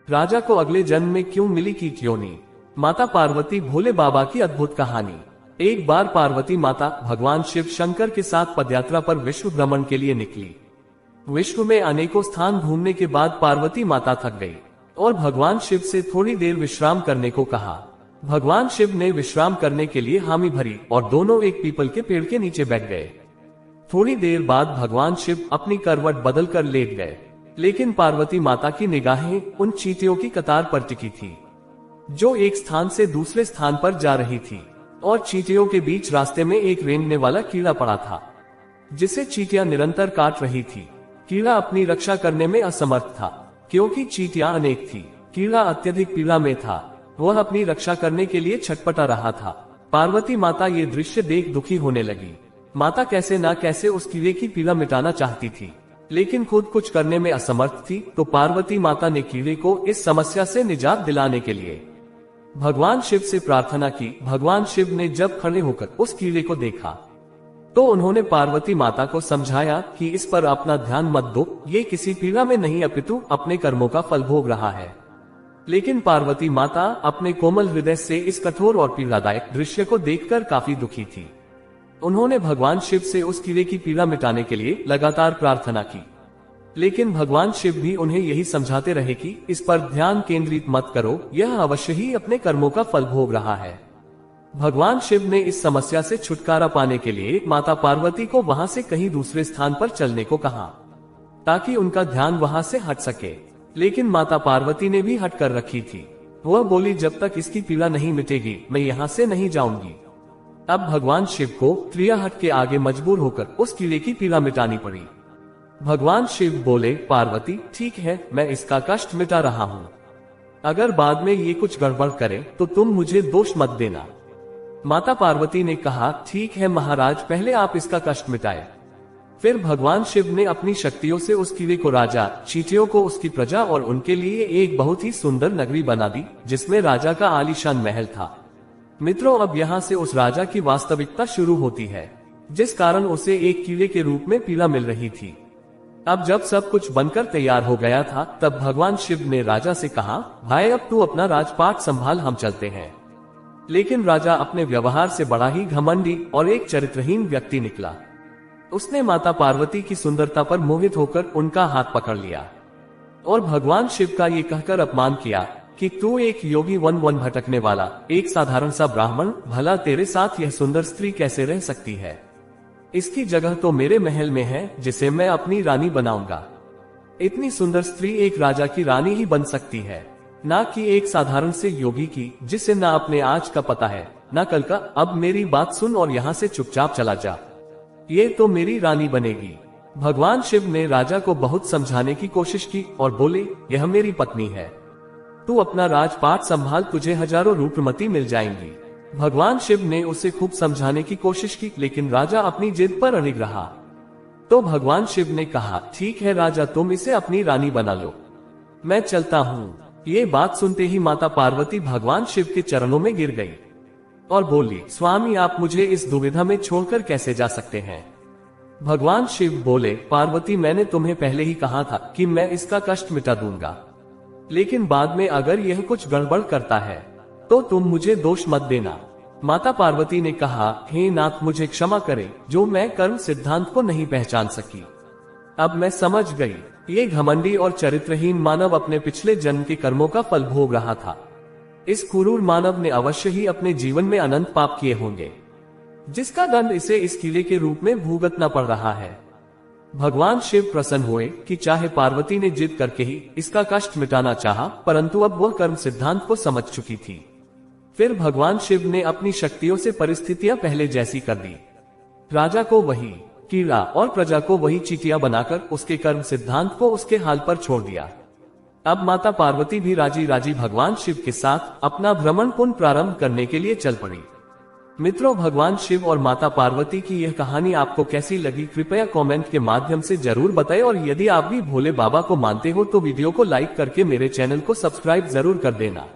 राजा को अगले जन्म में क्यों मिली की क्यों नहीं। माता पार्वती भोले बाबा की अद्भुत कहानी। एक बार पार्वती माता भगवान शिव शंकर के साथ पदयात्रा पर विश्व भ्रमण के लिए निकली। विश्व में अनेकों स्थान घूमने के बाद पार्वती माता थक गई और भगवान शिव से थोड़ी देर विश्राम करने को कहा। भगवान शिव ने विश्राम करने के लिए हामी भरी और दोनों एक पीपल के पेड़ के नीचे बैठ गए। थोड़ी देर बाद भगवान शिव अपनी करवट बदलकर लेट गए, लेकिन पार्वती माता की निगाहें उन चींटियों की कतार पर टिकी थी जो एक स्थान से दूसरे स्थान पर जा रही थी। और चींटियों के बीच रास्ते में एक रेंगने वाला कीड़ा पड़ा था जिसे चींटियां निरंतर काट रही थी। कीड़ा अपनी रक्षा करने में असमर्थ था क्योंकि चींटियां अनेक थी। कीड़ा अत्यधिक पीड़ा में था, वह अपनी रक्षा करने के लिए छटपटा रहा था। पार्वती माता ये दृश्य देख दुखी होने लगी। माता कैसे ना कैसे उस कीड़े की पीड़ा मिटाना चाहती थी, लेकिन खुद कुछ करने में असमर्थ थी। तो पार्वती माता ने कीड़े को इस समस्या से निजात दिलाने के लिए भगवान शिव से प्रार्थना की। भगवान शिव ने जब खड़े होकर उस कीड़े को देखा तो उन्होंने पार्वती माता को समझाया कि इस पर अपना ध्यान मत दो, ये किसी पीड़ा में नहीं अपितु अपने कर्मों का फल भोग रहा है। लेकिन पार्वती माता अपने कोमल हृदय से इस कठोर और पीड़ादायक दृश्य को देखकर काफी दुखी थी। उन्होंने भगवान शिव से उस कीड़े की पीड़ा मिटाने के लिए लगातार प्रार्थना की, लेकिन भगवान शिव भी उन्हें यही समझाते रहे कि इस पर ध्यान केंद्रित मत करो, यह अवश्य ही अपने कर्मों का फल भोग रहा है। भगवान शिव ने इस समस्या से छुटकारा पाने के लिए माता पार्वती को वहां से कहीं दूसरे स्थान पर चलने को कहा ताकि उनका ध्यान वहां से हट सके। लेकिन माता पार्वती ने भी हट कर रखी थी। वह बोली, जब तक इसकी पीड़ा नहीं मिटेगी मैं यहाँ से नहीं जाऊंगी। अब भगवान शिव को क्रिया हट के आगे मजबूर होकर उस कीड़े की पीड़ा मिटानी पड़ी। भगवान शिव बोले, पार्वती ठीक है, मैं इसका कष्ट मिटा रहा हूँ। अगर बाद में ये कुछ गड़बड़ करे तो तुम मुझे दोष मत देना। माता पार्वती ने कहा, ठीक है महाराज, पहले आप इसका कष्ट मिटाए। फिर भगवान शिव ने अपनी शक्तियों से उस कीड़े को, राजा, चींटियों को, उसकी प्रजा और उनके लिए एक बहुत ही सुंदर नगरी बना दी जिसमें राजा का आलीशान महल था। मित्रों, अब यहाँ से उस राजा की वास्तविकता शुरू होती है जिस कारण उसे एक कीड़े के रूप में पीड़ा मिल रही थी। अब जब सब कुछ बनकर तैयार हो गया था तब भगवान शिव ने राजा से कहा, भाई अब तू अपना राजपाट संभाल, हम चलते हैं। लेकिन राजा अपने व्यवहार से बड़ा ही घमंडी और एक चरित्रहीन व्यक्ति निकला। उसने माता पार्वती की सुंदरता पर मोहित होकर उनका हाथ पकड़ लिया और भगवान शिव का ये कहकर अपमान किया कि तू एक योगी वन भटकने वाला, एक साधारण सा ब्राह्मण, भला तेरे साथ यह सुंदर स्त्री कैसे रह सकती है? इसकी जगह तो मेरे महल में है जिसे मैं अपनी रानी बनाऊंगा। इतनी सुंदर स्त्री एक राजा की रानी ही बन सकती है, ना कि एक साधारण से योगी की जिसे ना अपने आज का पता है ना कल का। अब मेरी बात सुन और यहाँ से चुपचाप चला जा, ये तो मेरी रानी बनेगी। भगवान शिव ने राजा को बहुत समझाने की कोशिश की और बोले, यह मेरी पत्नी है, तू अपना राजपाट संभाल, तुझे हजारों रूपमती मिल जाएंगी। भगवान शिव ने उसे खूब समझाने की कोशिश की, लेकिन राजा अपनी जिद पर अड़िग रहा। तो भगवान शिव ने कहा, ठीक है राजा, तुम इसे अपनी रानी बना लो, मैं चलता हूँ। ये बात सुनते ही माता पार्वती भगवान शिव के चरणों में गिर गई और बोली, स्वामी आप मुझे इस दुविधा में छोड़कर कैसे जा सकते हैं? भगवान शिव बोले, पार्वती मैंने तुम्हें पहले ही कहा था कि मैं इसका कष्ट मिटा दूंगा, लेकिन बाद में अगर यह कुछ गड़बड़ करता है तो तुम मुझे दोष मत देना। माता पार्वती ने कहा, हे नाथ मुझे क्षमा करें जो मैं कर्म सिद्धांत को नहीं पहचान सकी। अब मैं समझ गई, ये घमंडी और चरित्रहीन मानव अपने पिछले जन्म के कर्मों का फल भोग रहा था। इस क्रूर मानव ने अवश्य ही अपने जीवन में अनंत पाप किए होंगे जिसका दंड इसे इस कीड़े के रूप में भुगतना पड़ रहा है। भगवान शिव प्रसन्न हुए कि चाहे पार्वती ने जिद करके ही इसका कष्ट मिटाना चाहा, परंतु अब वह कर्म सिद्धांत को समझ चुकी थी। फिर भगवान शिव ने अपनी शक्तियों से परिस्थितियां पहले जैसी कर दी। राजा को वही कीड़ा और प्रजा को वही चींटियां बनाकर उसके कर्म सिद्धांत को उसके हाल पर छोड़ दिया। अब माता पार्वती भी राजी राजी भगवान शिव के साथ अपना भ्रमण पुनः प्रारंभ करने के लिए चल पड़ी। मित्रों, भगवान शिव और माता पार्वती की यह कहानी आपको कैसी लगी कृपया कमेंट के माध्यम से जरूर बताएं और यदि आप भी भोले बाबा को मानते हो तो वीडियो को लाइक करके मेरे चैनल को सब्सक्राइब जरूर कर देना।